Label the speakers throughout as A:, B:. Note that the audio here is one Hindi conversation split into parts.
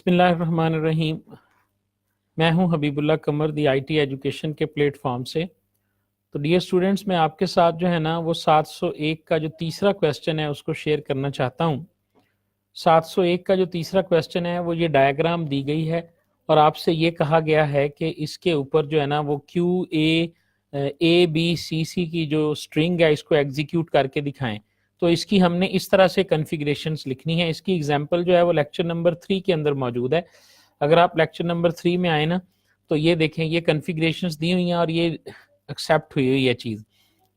A: बिस्मिल्लाहिर्रहमानिर्रहीम। मैं हूं हबीबुल्लाह कमर दी आईटी एजुकेशन के प्लेटफॉर्म से। तो डियर स्टूडेंट्स, मैं आपके साथ जो है ना वो 701 का जो तीसरा क्वेश्चन है उसको शेयर करना चाहता हूं। 701 का जो तीसरा क्वेश्चन है वो ये डायग्राम दी गई है और आपसे ये कहा गया है कि इसके ऊपर जो है ना वो क्यू ए बी सी सी की जो स्ट्रिंग है इसको एग्जीक्यूट करके दिखाएं। तो इसकी हमने इस तरह से कॉन्फ़िगरेशंस लिखनी है। इसकी एग्जांपल जो है वो लेक्चर नंबर 3 के अंदर मौजूद है। अगर आप लेक्चर नंबर 3 में आए ना तो ये देखें, ये कॉन्फ़िगरेशंस दी हुई हैं और ये एक्सेप्ट हुई हुई है चीज़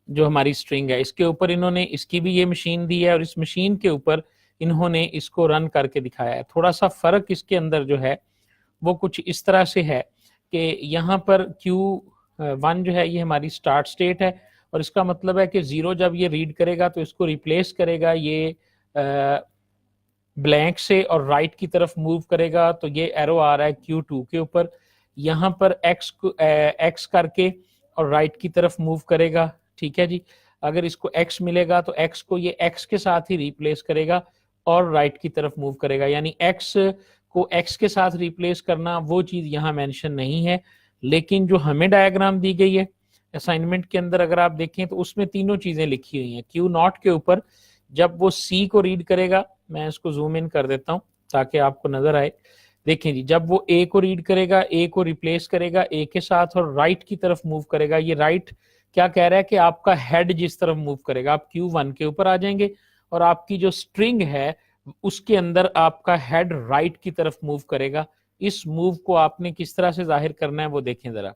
A: जो हमारी स्ट्रिंग है। इसके ऊपर इन्होंने इसकी भी ये मशीन दी है और इस मशीन के ऊपर इन्होंने इसको रन करके दिखाया है। थोड़ा सा फर्क इसके अंदर जो है वो कुछ इस तरह से है कि यहाँ पर Q1 जो है ये हमारी स्टार्ट स्टेट है और इसका मतलब है कि 0 जब ये रीड करेगा तो इसको रिप्लेस करेगा ये ब्लैंक से और राइट की तरफ मूव करेगा। तो ये एरो आ रहा है Q2 के ऊपर, यहाँ पर X करके और राइट की तरफ मूव करेगा। ठीक है जी, अगर इसको X मिलेगा तो X को ये X के साथ ही रिप्लेस करेगा और राइट की तरफ मूव करेगा। यानी X को X के साथ रिप्लेस करना वो चीज़ यहाँ मेंशन नहीं है, लेकिन जो हमें डायग्राम दी गई है असाइनमेंट के अंदर अगर आप देखें तो उसमें तीनों चीज़ें लिखी हुई हैं। Q0 के ऊपर जब वो C को रीड करेगा, मैं इसको जूम इन कर देता हूँ ताकि आपको नजर आए। देखें जी, जब वो A को रीड करेगा, A को रिप्लेस करेगा A के साथ और राइट की तरफ मूव करेगा। ये राइट क्या कह रहा है कि आपका हेड जिस तरफ मूव करेगा, आप Q1 के ऊपर आ जाएंगे और आपकी जो स्ट्रिंग है उसके अंदर आपका हेड राइट की तरफ मूव करेगा। इस मूव को आपने किस तरह से जाहिर करना है वो देखें जरा।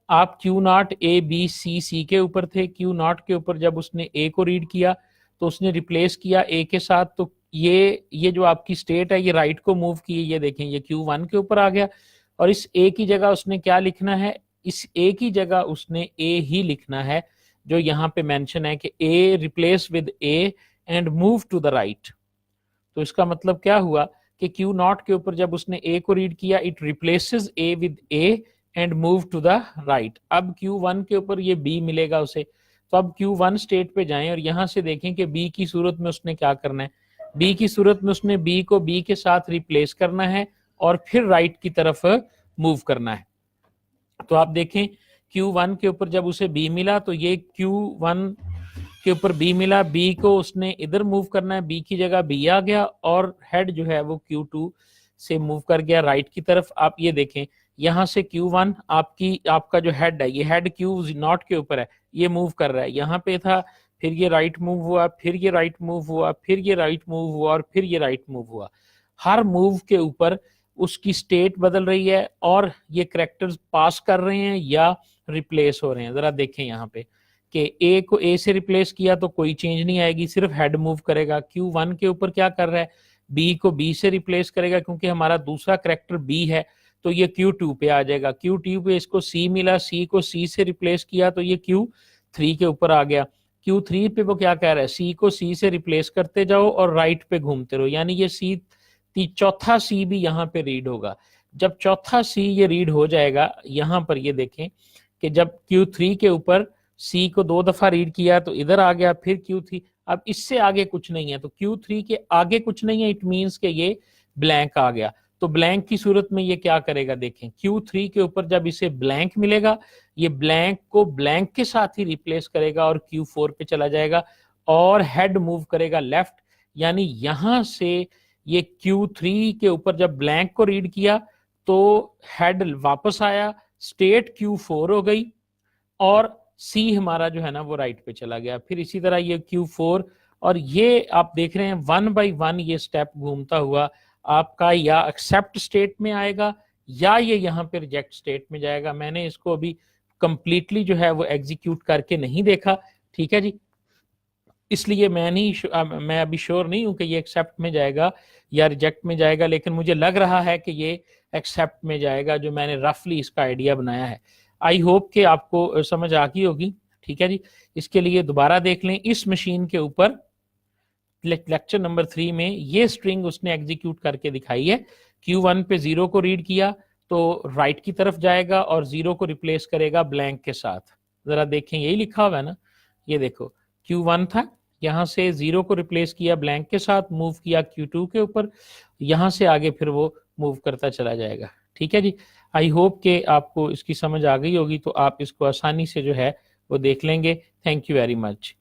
A: आप Q0 A B C C के ऊपर थे। Q0 के ऊपर जब उसने A को रीड किया तो उसने रिप्लेस किया A के साथ, तो ये जो आपकी स्टेट है ये राइट को मूव की। ये देखें, ये Q1 के ऊपर आ गया और इस A की जगह उसने क्या लिखना है, इस A की जगह उसने A ही लिखना है जो यहाँ पे मेंशन है कि A replace with A and move to the right. तो इसका मतलब क्या हुआ कि Q0 के ऊपर जब उसने A को रीड किया, it replaces A with A and move to the right. अब Q1 के ऊपर ये B मिलेगा उसे, तो अब Q1 स्टेट पे जाएं और यहां से देखें कि B की सूरत में उसने क्या करना है। B की सूरत में उसने B को B के साथ रिप्लेस करना है और फिर राइट की तरफ मूव करना है। तो आप देखें Q1 के ऊपर जब उसे B मिला तो ये Q1 के ऊपर B मिला, B को उसने इधर मूव करना है, B की जगह B आ गया और हेड जो है वो Q2 से मूव कर गया राइट की तरफ। आप ये देखें, यहां से Q1 आपका जो हेड है, ये हेड Q0 के ऊपर है, ये मूव कर रहा है। यहाँ पे था, फिर ये राइट मूव हुआ, फिर ये राइट मूव हुआ, फिर ये राइट मूव हुआ और फिर ये राइट मूव हुआ। हर मूव के ऊपर उसकी स्टेट बदल रही है और ये कैरेक्टर्स पास कर रहे हैं या रिप्लेस हो रहे हैं। जरा देखें यहाँ पे कि A को A से रिप्लेस किया तो कोई चेंज नहीं आएगी, सिर्फ हेड मूव करेगा। Q1 के ऊपर क्या कर रहा है, B को B से रिप्लेस करेगा क्योंकि हमारा दूसरा कैरेक्टर B है, तो ये Q2 पे आ जाएगा। Q2 पे इसको C मिला, C को C से रिप्लेस किया तो ये Q3 के ऊपर आ गया। Q3 पे वो क्या कह रहा है, C को C से रिप्लेस करते जाओ और राइट पे घूमते रहो। यानी ये चौथा C भी यहाँ पे रीड होगा। जब चौथा C ये रीड हो जाएगा, यहाँ पर ये देखें कि जब Q3 के ऊपर C को 2 दफा रीड किया तो इधर आ गया, फिर Q3। अब इससे आगे कुछ नहीं है, तो Q3 के आगे कुछ नहीं है, इट मींस कि ये ब्लैंक आ गया। तो ब्लैंक की सूरत में ये क्या करेगा, देखें Q3 के ऊपर जब इसे ब्लैंक मिलेगा, ये ब्लैंक को ब्लैंक के साथ ही रिप्लेस करेगा और Q4 पे चला जाएगा और हेड मूव करेगा लेफ्ट। यानी यहां से ये Q3 के ऊपर जब ब्लैंक को रीड किया तो हेड वापस आया, स्टेट Q4 हो गई और C हमारा जो है ना वो राइट पे चला गया। फिर इसी तरह ये Q4 और ये आप देख रहे हैं 1 बाय 1 ये स्टेप घूमता हुआ आपका या एक्सेप्ट स्टेट में आएगा या ये यहाँ पे रिजेक्ट स्टेट में जाएगा। मैंने इसको अभी कंप्लीटली जो है वो एग्जीक्यूट करके नहीं देखा, ठीक है जी, इसलिए मैं अभी श्योर नहीं हूं कि ये एक्सेप्ट में जाएगा या रिजेक्ट में जाएगा, लेकिन मुझे लग रहा है कि ये एक्सेप्ट में जाएगा जो मैंने रफली इसका आइडिया बनाया है। आई होप कि आपको समझ आ गई होगी, ठीक है जी। इसके लिए दोबारा देख लें, इस मशीन के ऊपर लेक्चर नंबर 3 में ये स्ट्रिंग उसने एग्जीक्यूट करके दिखाई है। Q1 पे 0 को रीड किया तो राइट की तरफ जाएगा और 0 को रिप्लेस करेगा ब्लैंक के साथ। जरा देखें, यही लिखा हुआ है ना, ये देखो Q1 था, यहाँ से 0 को रिप्लेस किया ब्लैंक के साथ, मूव किया Q2 के ऊपर, यहाँ से आगे फिर वो मूव करता चला जाएगा। ठीक है जी, आई होप कि आपको इसकी समझ आ गई होगी, तो आप इसको आसानी से जो है वो देख लेंगे। Thank you very much.